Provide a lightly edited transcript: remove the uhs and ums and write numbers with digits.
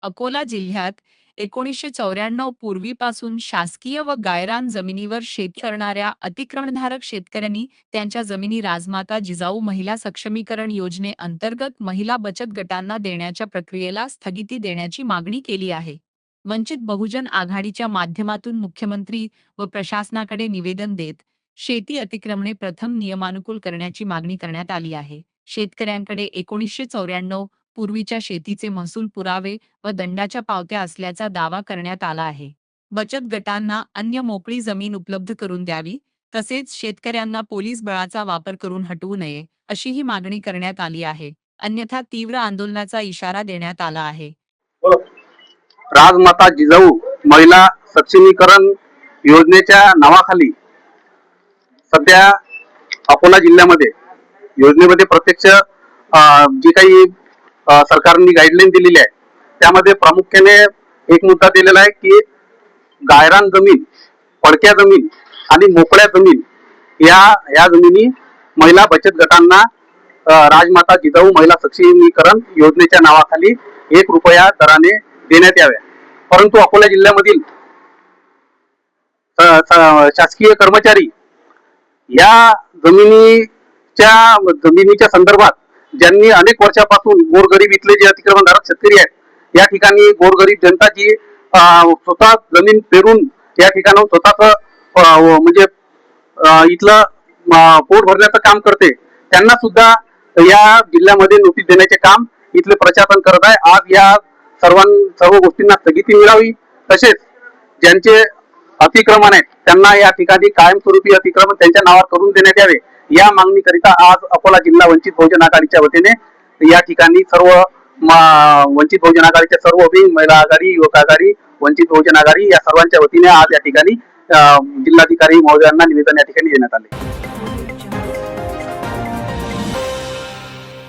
अकोला जिल्ह्यात 1994 पूर्वीपासून शासकीय व गायरान जमिनीवर शेती करणाऱ्या अतिक्रमणधारक शेतकऱ्यांनी त्यांच्या जमिनी राजमाता जिजाऊ महिला सक्षमीकरण योजनेअंतर्गत महिला बचत गटांना देण्याच्या प्रक्रियेला स्थगिती देण्याची मागणी केली आहे. वंचित बहुजन आघाडीच्या माध्यमातून मुख्यमंत्री व प्रशासनाकडे निवेदन देत शेती अतिक्रमणे प्रथम नियमानुकूल करण्याची मागणी करण्यात आली आहे. शेतकऱ्यांकडे 1994 पूर्वीच्या शेतीचे महसूल पुरावे व दंडाच्या पावत्या असल्याचा दावा करण्यात आला आहे. बचत गटांना अन्य मोकळी जमीन उपलब्ध करून द्यावी, तसेच शेतकऱ्यांना पोलीस बळाचा वापर करून हटवू नये, अशीही मागणी करण्यात आली आहे. अन्यथा तीव्र आंदोलनाचा इशारा देण्यात आला आहे. राजमाता जिजाऊ महिला सक्षमीकरण योजनेच्या नावाखाली सध्या अकोला जिल्ह्यामध्ये योजनेमध्ये प्रत्यक्ष जी काही सरकारने गाईडलाईन दिलेली आहे त्यामध्ये प्रामुख्याने एक मुद्दा दिलेला आहे की गायरान जमीन, पडक्या जमीन आणि मोकळ्या जमीन या जमिनी महिला बचत गटांना राजमाता जिजाऊ महिला सक्षमीकरण योजनेच्या नावाखाली 1 रुपया दराने देण्यात याव्या. परंतु अकोला जिल्ह्यामधील शासकीय कर्मचारी या जमिनीच्या संदर्भात ज्यांनी अनेक वर्षापासून गोरगरीब इथले जे अतिक्रमणधारक शेतकरी आहेत या ठिकाणी गोरगरीब जनता जी स्वतः जमीन पेरून या ठिकाणाहून स्वतःच म्हणजे इथलं पोट भरण्याचं काम करते, त्यांना सुद्धा या जिल्ह्यामध्ये नोटीस देण्याचे काम इथले प्रशासन करत आहे. आज या सर्व गोष्टींना स्थगिती मिळावी, तसेच ज्यांचे अतिक्रमण आहेत त्यांना या ठिकाणी कायमस्वरूपी अतिक्रमण त्यांच्या नावावर करून देण्यात यावे, या मागणीकरिता आज अकोला जिल्हा वंचित बहुजन आघाडीच्या वतीने या ठिकाणी सर्व वंचित बहुजन आघाडीच्या सर्व विंग, महिला आघाडी, युवक आघाडी, वंचित बहुजन आघाडी या सर्वांच्या वतीने आज या ठिकाणी जिल्हाधिकारी महोदयांना निवेदन या ठिकाणी देण्यात आले.